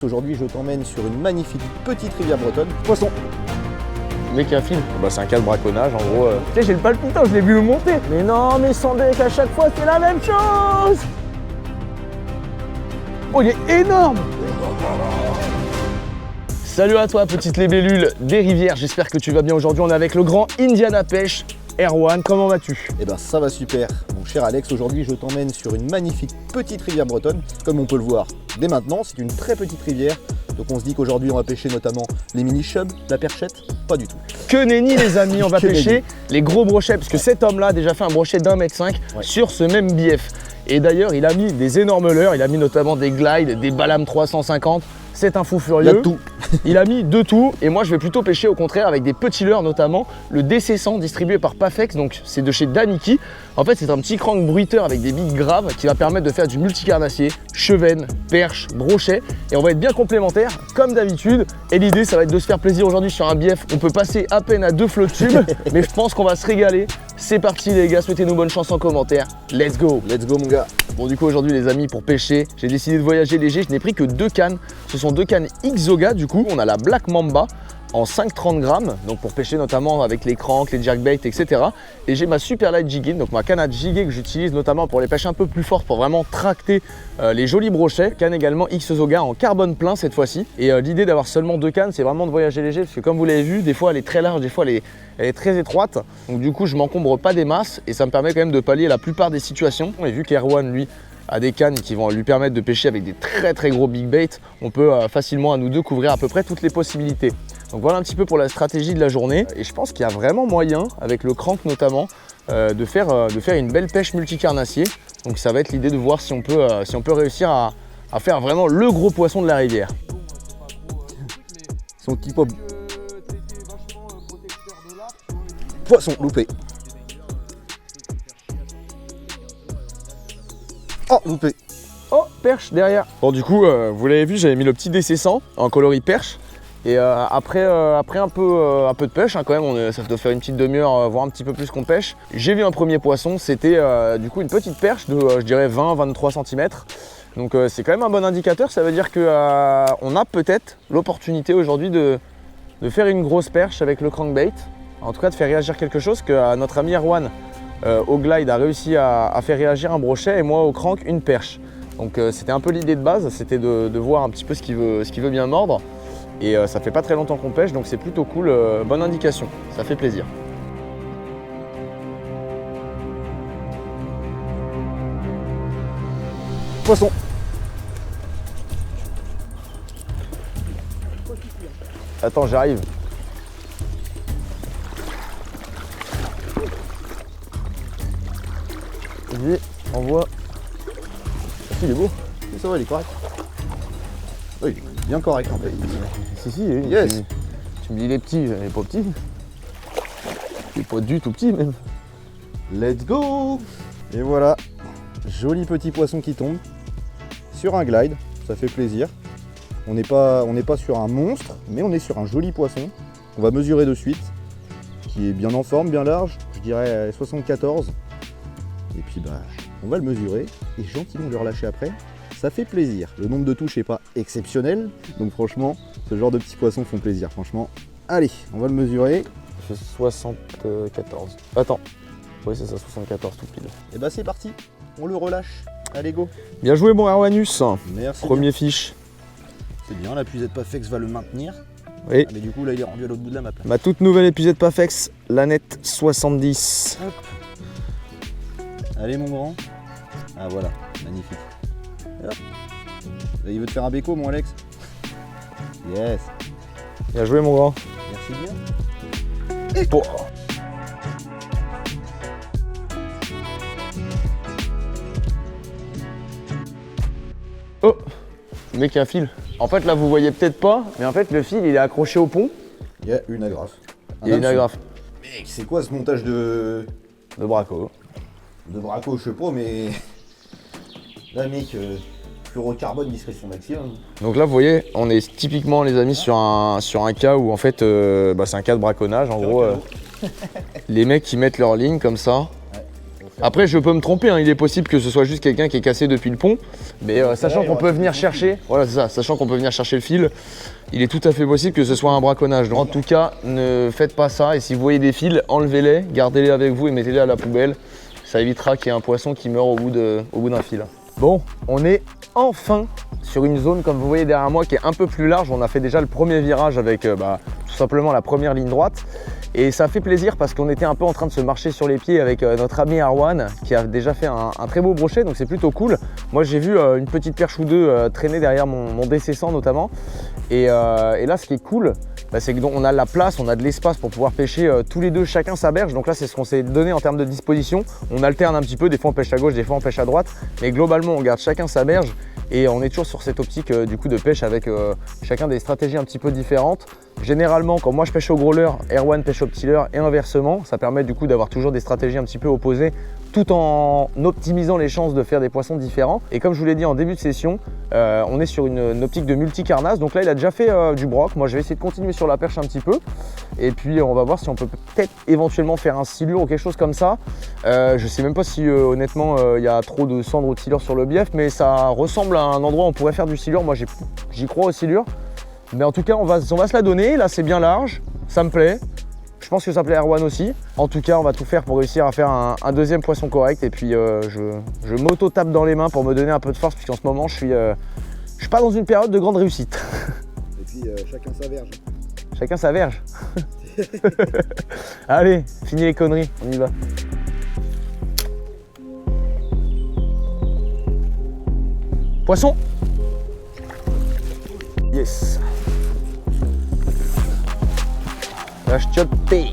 Aujourd'hui, je t'emmène sur une magnifique petite rivière bretonne. Poisson. Le mec qui a un film, bah, c'est un cas de braconnage en gros. Tu sais, j'ai le palpitant, je l'ai vu monter. Mais non, mais sans deck, à chaque fois c'est la même chose. Oh, il est énorme. Salut à toi, petite libellule des rivières, j'espère que tu vas bien. Aujourd'hui, on est avec le grand Indiana Pêche. Erwan, comment vas-tu? Eh ben ça va super, mon cher Alex. Aujourd'hui, je t'emmène sur une magnifique petite rivière bretonne. Comme on peut le voir dès maintenant, c'est une très petite rivière. Donc on se dit qu'aujourd'hui, on va pêcher notamment les mini-chubs, la perchette. Pas du tout. Que nenni les amis, on va Que pêcher nenni. les gros brochets, parce que cet homme-là a déjà fait un brochet d'1,5 m sur ce même bief. Et d'ailleurs, il a mis des énormes leurres, il a mis notamment des glides, des Balam 350. C'est un fou furieux. Il y a tout. Il a mis de tout et moi je vais plutôt pêcher au contraire avec des petits leurres, notamment le DC100 distribué par Pafex, donc c'est de chez Daniki. En fait c'est un petit crank bruiteur avec des billes graves qui va permettre de faire du multicarnassier, chevenne, perche, brochet, et on va être bien complémentaires comme d'habitude. Et l'idée ça va être de se faire plaisir aujourd'hui sur un bief. On peut passer à peine à 2 flots de tube mais je pense qu'on va se régaler. C'est parti les gars, souhaitez-nous bonne chance en commentaire. Let's go. Let's go mon gars. Bon du coup aujourd'hui les amis, pour pêcher, j'ai décidé de voyager léger. Je n'ai pris que 2 cannes. Ce sont 2 cannes Xoga du coup. On a la Black Mamba en 5,30 grammes, donc pour pêcher notamment avec les cranks, les jerkbaits, etc. Et j'ai ma Super Light Jigging, donc ma canne à jiguer que j'utilise notamment pour les pêches un peu plus fortes, pour vraiment tracter les jolis brochets. Canne également Xoga en carbone plein cette fois-ci. Et l'idée d'avoir seulement 2 cannes, c'est vraiment de voyager léger, parce que comme vous l'avez vu, des fois elle est très large, des fois elle est très étroite. Donc du coup je m'encombre pas des masses et ça me permet quand même de pallier la plupart des situations. Et vu qu'Erwan lui a des cannes qui vont lui permettre de pêcher avec des très gros big bait, on peut facilement à nous deux couvrir à peu près toutes les possibilités. Donc voilà un petit peu pour la stratégie de la journée. Et je pense qu'il y a vraiment moyen, avec le crank notamment, de faire une belle pêche multicarnassier. Donc ça va être l'idée de voir si on peut réussir à faire vraiment le gros poisson de la rivière. Son petit pop. Poisson loupé. Oh, loupé. Oh, perche derrière. Bon du coup, vous l'avez vu, j'avais mis le petit DC100 en coloris perche. Et après un peu de pêche, hein, quand même, ça doit faire une petite demi-heure, voire un petit peu plus qu'on pêche. J'ai vu un premier poisson, c'était du coup une petite perche de je dirais 20-23 cm. Donc c'est quand même un bon indicateur, ça veut dire qu'on a peut-être l'opportunité aujourd'hui de faire une grosse perche avec le crankbait. En tout cas de faire réagir quelque chose que notre ami Erwan au glide a réussi à faire réagir un brochet et moi au crank une perche. Donc c'était un peu l'idée de base, c'était de voir un petit peu ce qu'il veut bien mordre. Et ça fait pas très longtemps qu'on pêche, donc c'est plutôt cool, bonne indication, ça fait plaisir. Poisson. Attends, j'arrive. Vas-y, envoie. Ah, si, il est beau. Ça va, il est correct. Oui, il est bien correct en fait. Si, Yes. tu me dis les petits, il est pas petit. Il est pas du tout petit même. Let's go. Et voilà, joli petit poisson qui tombe sur un glide, ça fait plaisir. On n'est pas sur un monstre, mais on est sur un joli poisson qu'on va mesurer de suite, qui est bien en forme, bien large, je dirais 74. Et puis bah, on va le mesurer et gentiment le relâcher après. Ça fait plaisir. Le nombre de touches n'est pas exceptionnel, donc franchement, ce genre de petits poissons font plaisir, franchement. Allez, on va le mesurer. Ça fait 74. Attends. Oui, c'est ça, 74 tout pile. Et bah c'est parti, on le relâche. Allez, go. Bien joué, mon Erwanus. Merci. Premier fiche. C'est bien, la puisette Pafex va le maintenir. Oui. Ah, mais du coup, là, il est rendu à l'autre bout de la map. Là. Ma toute nouvelle épuisette Pafex, la Net 70. Hop. Allez, mon grand. Ah, voilà, magnifique. Hop. Là, il veut te faire un béco, mon Alex. Yes. Bien joué, mon grand. Merci bien. Bon. Oh, le mec a un fil. En fait là vous voyez peut-être pas, mais en fait le fil il est accroché au pont. Il y a une agrafe. Il y a une agrafe. Mec, c'est quoi ce montage de braco. braco, je sais pas, mais là, mec, fluorocarbone, il serait son maximum. Donc là vous voyez, on est typiquement les amis sur un cas où en fait c'est un cas de braconnage en gros. Les mecs qui mettent leur ligne comme ça. Ouais, Après, je peux me tromper, hein. Il est possible que ce soit juste quelqu'un qui est cassé depuis le pont. Mais sachant qu'on peut venir chercher, voilà, c'est ça, sachant qu'on peut venir chercher le fil, il est tout à fait possible que ce soit un braconnage. Donc, en tout cas, ne faites pas ça. Et si vous voyez des fils, enlevez-les, gardez-les avec vous et mettez-les à la poubelle. Ça évitera qu'il y ait un poisson qui meure au bout d'un fil. Bon, on est enfin sur une zone, comme vous voyez derrière moi, qui est un peu plus large. On a fait déjà le premier virage avec tout simplement la première ligne droite. Et ça fait plaisir parce qu'on était un peu en train de se marcher sur les pieds avec notre ami Erwan qui a déjà fait un très beau brochet, donc c'est plutôt cool. Moi j'ai vu une petite perche ou deux traîner derrière mon DC100 notamment. Et là ce qui est cool, c'est qu'on a la place, on a de l'espace pour pouvoir pêcher tous les deux chacun sa berge. Donc là c'est ce qu'on s'est donné en termes de disposition. On alterne un petit peu, des fois on pêche à gauche, des fois on pêche à droite. Mais globalement on garde chacun sa berge. Et on est toujours sur cette optique du coup de pêche avec chacun des stratégies un petit peu différentes. Généralement, quand moi je pêche au gros leurre, Erwan pêche au petit leurre et inversement. Ça permet du coup d'avoir toujours des stratégies un petit peu opposées tout en optimisant les chances de faire des poissons différents. Et comme je vous l'ai dit en début de session, on est sur une optique de multi-carnasse. Donc là, il a déjà fait du broc. Moi, je vais essayer de continuer sur la perche un petit peu. Et puis, on va voir si on peut peut-être éventuellement faire un silure ou quelque chose comme ça. Je sais même pas si honnêtement, il y a trop de cendres ou de silure sur le bief, mais ça ressemble à un endroit où on pourrait faire du silure. Moi, j'y crois au silure. Mais en tout cas, on va se la donner. Là, c'est bien large. Ça me plaît. Je pense que ça plaît à Erwan aussi. En tout cas, on va tout faire pour réussir à faire un deuxième poisson correct. Et puis, je m'auto-tape dans les mains pour me donner un peu de force, puisqu'en ce moment, je suis pas dans une période de grande réussite. Et puis, chacun sa verge. Chacun sa verge. Allez, fini les conneries, on y va. Poisson. Yes. Lâche pêche.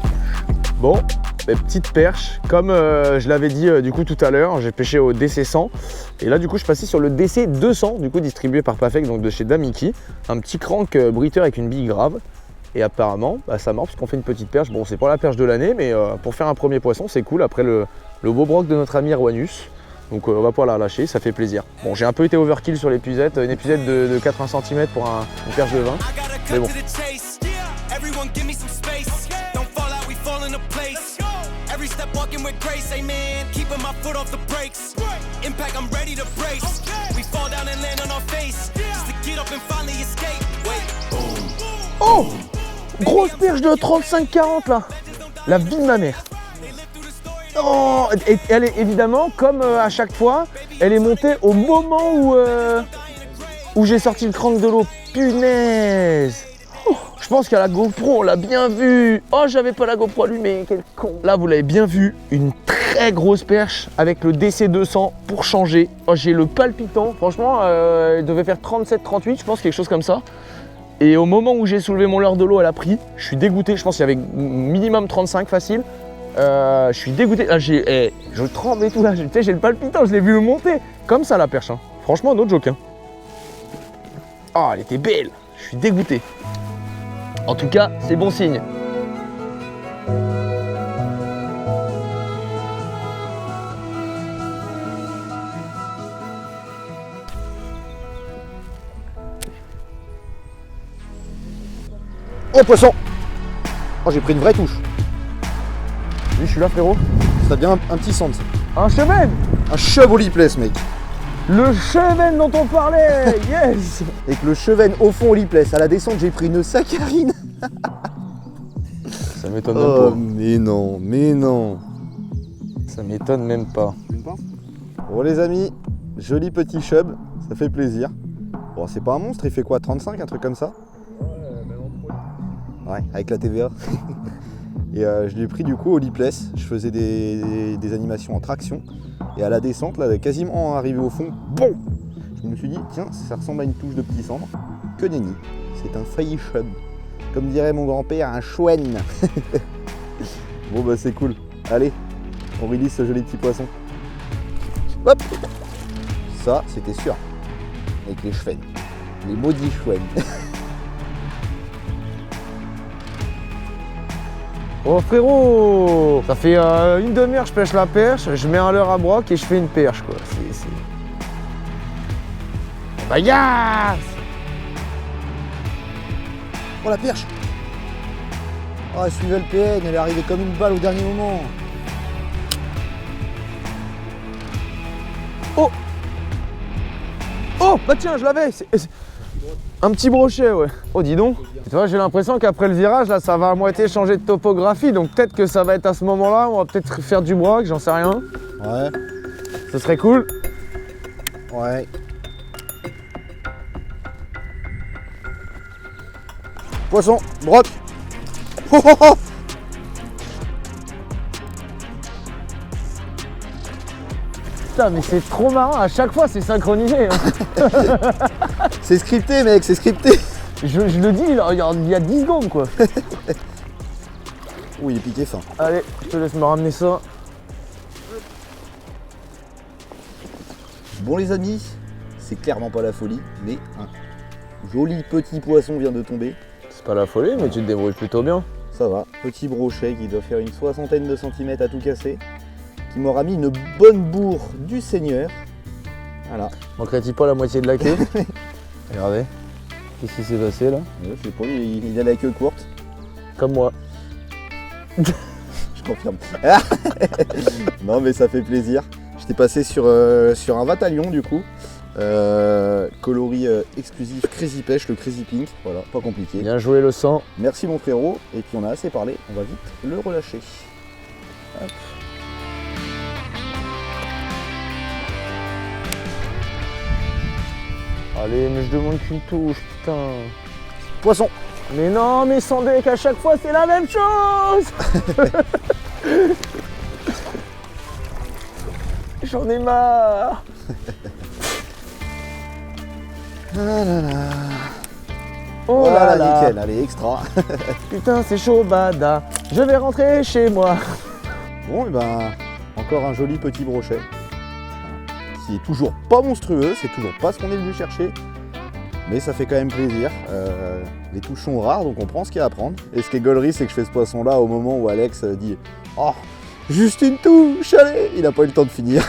Bon, petite perche. Comme je l'avais dit du coup tout à l'heure, j'ai pêché au DC100. Et là du coup je suis passé sur le DC200, du coup distribué par Pafek, donc de chez Damiki. Un petit crank bruiteur avec une bille grave. Et apparemment, ça marche parce qu'on fait une petite perche. Bon, c'est pas la perche de l'année, mais pour faire un premier poisson, c'est cool. Après le beau broc de notre ami Erwanus. Donc on va pouvoir la lâcher, ça fait plaisir. Bon, j'ai un peu été overkill sur l'épuisette. Une épuisette de 80 cm pour une perche de 20. Mais bon. Oh! Grosse perche de 35-40 là! La vie de ma mère! Oh, et elle est évidemment, comme à chaque fois, elle est montée au moment où j'ai sorti le crank de l'eau. Punaise! Oh, je pense qu'à la GoPro, on l'a bien vu. Oh, j'avais pas la GoPro allumée, quel con. Là, vous l'avez bien vu, une très grosse perche avec le DC200 pour changer. Oh, j'ai le palpitant. Franchement, elle devait faire 37-38, je pense, quelque chose comme ça. Et au moment où j'ai soulevé mon leurre de l'eau, elle a pris. Je suis dégoûté, je pense qu'il y avait minimum 35 facile. Je suis dégoûté, là je tremble et tout là, j'ai le palpitant, je l'ai vu monter. Comme ça la perche, hein. Franchement no joke. Hein. Oh, elle était belle, je suis dégoûté. En tout cas, c'est bon signe. Oh poisson! Oh j'ai pris une vraie touche. Oui, je suis là frérot. Ça bien un petit centre. Un chevenne! Un chevre au lipless mec. Le chevenne dont on parlait. Yes. Avec le chevenne au fond au lipless. À la descente j'ai pris une saccharine. Ça m'étonne même pas. Mais non, mais non. Ça m'étonne même pas. Bon les amis, joli petit chub, ça fait plaisir. Bon c'est pas un monstre, il fait quoi, 35, un truc comme ça? Ouais, avec la TVA. Et je l'ai pris du coup au lipless, je faisais des animations en traction. Et à la descente, là, quasiment arrivé au fond, bon, je me suis dit, tiens, ça ressemble à une touche de petit cendre. Que nenni, c'est un failli chub. Comme dirait mon grand-père, un chouenne. Bon bah c'est cool. Allez, on release ce joli petit poisson. Hop. Ça, c'était sûr. Avec les chouennes. Les maudits chouennes. Oh frérot, ça fait une demi-heure que je pêche la perche, je mets un leurre à broc et je fais une perche quoi. C'est... Bagasse! Oh la perche! Oh elle suivait le PN, elle est arrivée comme une balle au dernier moment. Bah tiens, je l'avais. Un petit brochet, ouais. Oh, dis donc. Tu vois, j'ai l'impression qu'après le virage, là, ça va à moitié changer de topographie. Donc peut-être que ça va être à ce moment-là. On va peut-être faire du broc, j'en sais rien. Ouais. Ce serait cool. Ouais. Poisson, broc. Oh, oh, oh. Putain, mais c'est trop marrant. À chaque fois, c'est synchronisé. Hein. C'est scripté, mec, c'est scripté. Je le dis, il y a 10 secondes, quoi. Ouh, il est piqué fin. Allez, je te laisse me ramener ça. Bon les amis, c'est clairement pas la folie, mais un joli petit poisson vient de tomber. C'est pas la folie, mais tu te débrouilles plutôt bien. Ça va, petit brochet qui doit faire une 60aine de centimètres à tout casser, qui m'aura mis une bonne bourre du Seigneur. Voilà. Manquerait-il pas la moitié de la queue? Regardez. Qu'est-ce qui s'est passé là? Ouais, je sais pas, il a la queue courte. Comme moi. Je confirme. Non mais ça fait plaisir. J'étais passé sur un Vatalion du coup. Coloris exclusif Crazy Pêche, le Crazy Pink. Voilà, pas compliqué. Bien joué le sang. Merci mon frérot. Et puis on a assez parlé, on va vite le relâcher. Hop. Allez, mais je demande qu'une touche, putain. Poisson. Mais non, mais sans deck, à chaque fois c'est la même chose. J'en ai marre. Ah là là. Oh Voilà, là là. nickel, allez, extra. Putain, c'est chaud, bada. Je vais rentrer chez moi. Bon, et ben, encore un joli petit brochet. Qui est toujours pas monstrueux, c'est toujours pas ce qu'on est venu chercher. Mais ça fait quand même plaisir. Les touches sont rares, donc on prend ce qu'il y a à prendre. Et ce qui est gaulerie, c'est que je fais ce poisson-là au moment où Alex dit « Oh, juste une touche, allez !» Il n'a pas eu le temps de finir.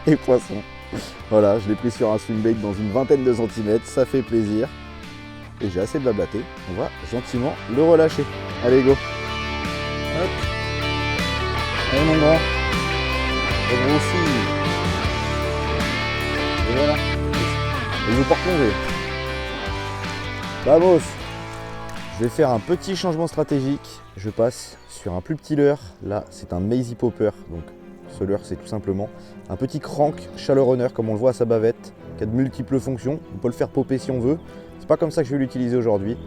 Et poisson. Voilà, je l'ai pris sur un swimbait dans une 20aine de centimètres, ça fait plaisir. Et j'ai assez blablaté, on va gentiment le relâcher. Allez, go. Hop. Allez mon grand. Et gros aussi. Et voilà. Et je veux pas replonger. Vamos. Je vais faire un petit changement stratégique. Je passe sur un plus petit leurre. Là, c'est un Mazy Popper. Donc, ce leurre, c'est tout simplement un petit crank Shallow Runner, comme on le voit à sa bavette, qui a de multiples fonctions. On peut le faire popper si on veut. C'est pas comme ça que je vais l'utiliser aujourd'hui.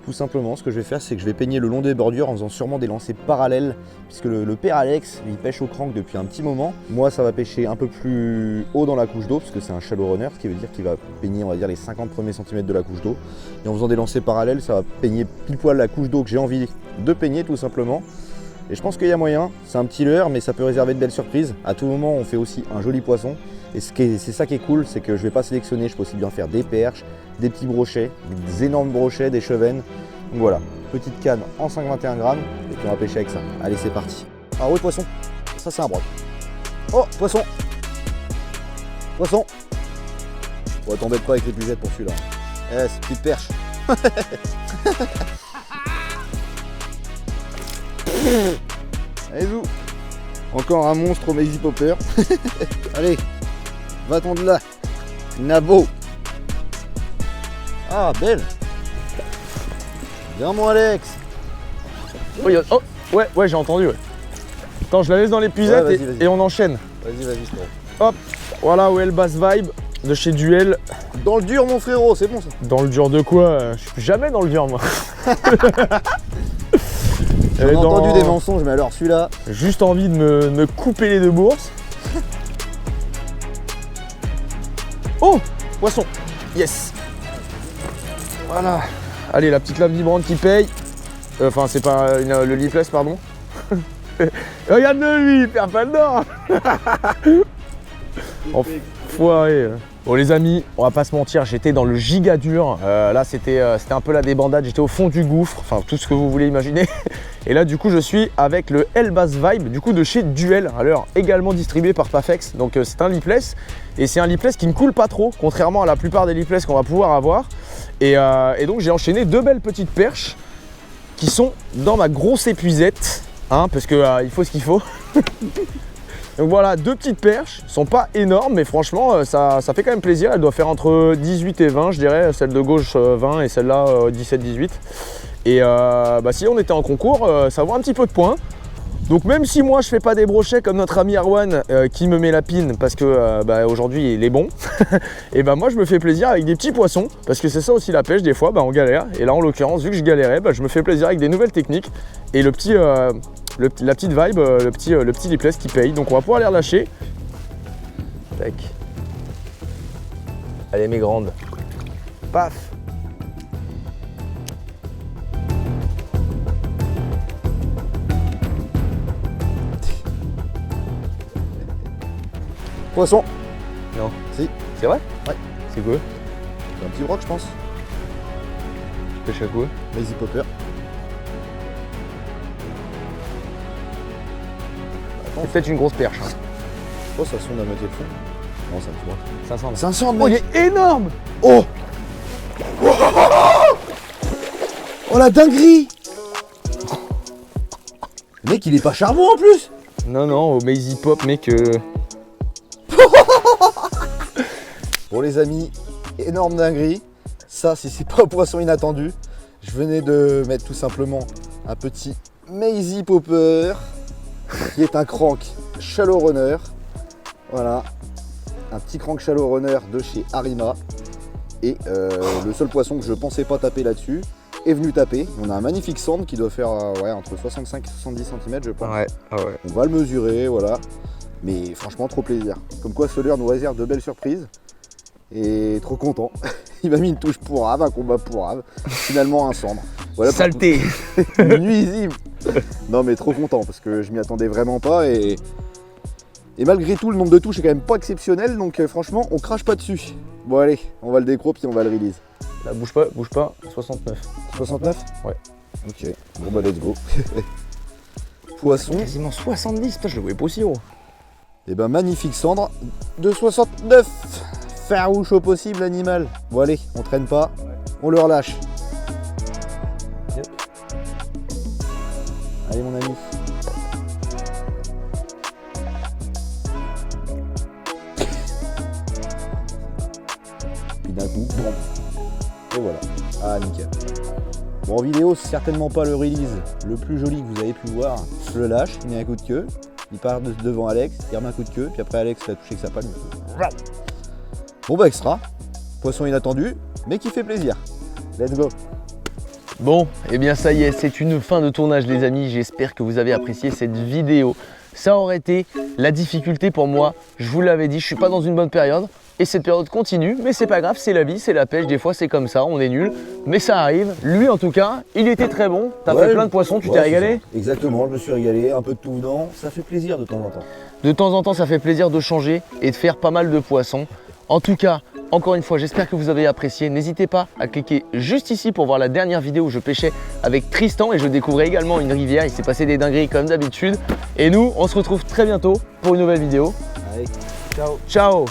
Tout simplement, ce que je vais faire, c'est que je vais peigner le long des bordures en faisant sûrement des lancers parallèles, puisque le père Alex, il pêche au crank depuis un petit moment. Moi, ça va pêcher un peu plus haut dans la couche d'eau, parce que c'est un shallow runner, ce qui veut dire qu'il va peigner, on va dire, les 50 premiers centimètres de la couche d'eau. Et en faisant des lancers parallèles, ça va peigner pile poil la couche d'eau que j'ai envie de peigner, tout simplement. Et je pense qu'il y a moyen, c'est un petit leurre, mais ça peut réserver de belles surprises. À tout moment, on fait aussi un joli poisson. Et c'est ça qui est cool, c'est que je ne vais pas sélectionner, je peux aussi bien faire des perches, des petits brochets, des énormes brochets, des chevennes. Donc voilà, petite canne en 5,21 grammes, et puis on va pêcher avec ça. Allez, c'est parti. Ah oui, poisson, ça c'est un broc. Oh, poisson. Poisson. Ouais, t'embête pas avec les buvettes pour celui-là. Eh, c'est petite perche. Allez, zou. Encore un monstre au Mazy Popper. Allez, va-t'en de là. Nabo. Ah, belle. Viens mon Alex. Oh, ouais, j'ai entendu, ouais. Attends, je la laisse dans l'épuisette Ouais, vas-y. et on enchaîne. Vas-y, c'est bon. Hop, voilà, Well Bass Vibe de chez Duel. Dans le dur, mon frérot, c'est bon ça. Dans le dur de quoi? Je suis jamais dans le dur, moi. J'en ai entendu des mensonges, mais alors celui-là. Juste envie de me couper les deux bourses. Oh, poisson. Yes. Voilà. Allez, la petite lame vibrante qui paye. Enfin, c'est pas le lipless, pardon. Regarde-le lui, il perd pas le nord. Enfoiré. Bon les amis, on va pas se mentir, j'étais dans le giga dur. Là c'était un peu la débandade, j'étais au fond du gouffre, enfin tout ce que vous voulez imaginer. Et là du coup je suis avec le Well Bass Vibe, du coup de chez Duel, alors également distribué par Pafex. Donc c'est un lipless, et c'est un lipless qui ne coule pas trop, contrairement à la plupart des lipless qu'on va pouvoir avoir. Et donc j'ai enchaîné deux belles petites perches qui sont dans ma grosse épuisette, hein, parce que il faut ce qu'il faut. Donc voilà, 2 petites perches, sont pas énormes, mais franchement, ça fait quand même plaisir. Elle doit faire entre 18 et 20, je dirais. Celle de gauche, 20 et celle-là, 17-18. Et si on était en concours, ça vaut un petit peu de points. Donc même si moi je fais pas des brochets comme notre ami Arwan qui me met la pine parce que aujourd'hui il est bon, et moi je me fais plaisir avec des petits poissons parce que c'est ça aussi la pêche, des fois on galère, et là en l'occurrence vu que je galérais, je me fais plaisir avec des nouvelles techniques et la petite vibe, le petit lipless qui paye. Donc on va pouvoir les relâcher. Tac. Allez mes grandes. Paf. Poisson. Non. Si. C'est vrai? Ouais. C'est quoi? C'est un petit broc, je pense. Tu pêches à quoi? Lazy popper. C'est peut-être une grosse perche. Hein. Oh, ça sonde à moitié de fond. Non, c'est un petit broc. 500. 500 de Oh, il mec. est énorme! Oh. Oh la dinguerie. Le mec, il est pas charbon en plus. Non, non, au Mazy Pop, mec. Bon les amis, énorme dinguerie. Ça, si c'est pas un poisson inattendu, je venais de mettre tout simplement un petit Mazy Popper qui est un crank Shallow Runner. Voilà, un petit crank Shallow Runner de chez Arima. Et le seul poisson que je pensais pas taper là-dessus est venu taper. On a un magnifique sand qui doit faire entre 65 et 70 cm je pense. Ouais, ouais. On va le mesurer, voilà. Mais franchement, trop plaisir. Comme quoi, ce leurre nous réserve de belles surprises. Et trop content. Il m'a mis une touche pourrave, un combat pourrave. Finalement, un cendre. Voilà. Saleté. Nuisible. Non, mais trop content parce que je m'y attendais vraiment pas. Et malgré tout, le nombre de touches est quand même pas exceptionnel. Donc franchement, on crache pas dessus. Bon, allez, on va le décro puis on va le release. Là, bouge pas. 69. 69 ? Ouais. Ok. Bon, let's go. Poisson. Quasiment 70. Putain, je le voyais pas aussi haut. Et magnifique cendre de 69. Farouche au possible l'animal. Bon allez, on traîne pas, on le relâche. Yep. Allez mon ami. Puis d'un coup, bon. Et voilà. Ah nickel. Bon en vidéo, c'est certainement pas le release le plus joli que vous avez pu voir. Je le lâche, il met un coup de queue. Il part devant Alex, il remet un coup de queue, puis après Alex l'a touché avec sa palme. Bon extra, poisson inattendu, mais qui fait plaisir. Let's go. Bon, et bien ça y est, c'est une fin de tournage les amis. J'espère que vous avez apprécié cette vidéo. Ça aurait été la difficulté pour moi. Je vous l'avais dit, je suis pas dans une bonne période. Et cette période continue, mais c'est pas grave, c'est la vie, c'est la pêche. Des fois c'est comme ça, on est nul, mais ça arrive. Lui en tout cas, il était très bon. T'as fait plein de poissons, tu t'es régalé? Exactement, je me suis régalé, un peu de tout dedans. Ça fait plaisir de temps en temps. De temps en temps, ça fait plaisir de changer et de faire pas mal de poissons. En tout cas, encore une fois, j'espère que vous avez apprécié. N'hésitez pas à cliquer juste ici pour voir la dernière vidéo où je pêchais avec Tristan et je découvrais également une rivière. Il s'est passé des dingueries comme d'habitude. Et nous, on se retrouve très bientôt pour une nouvelle vidéo. Allez, ciao. Ciao.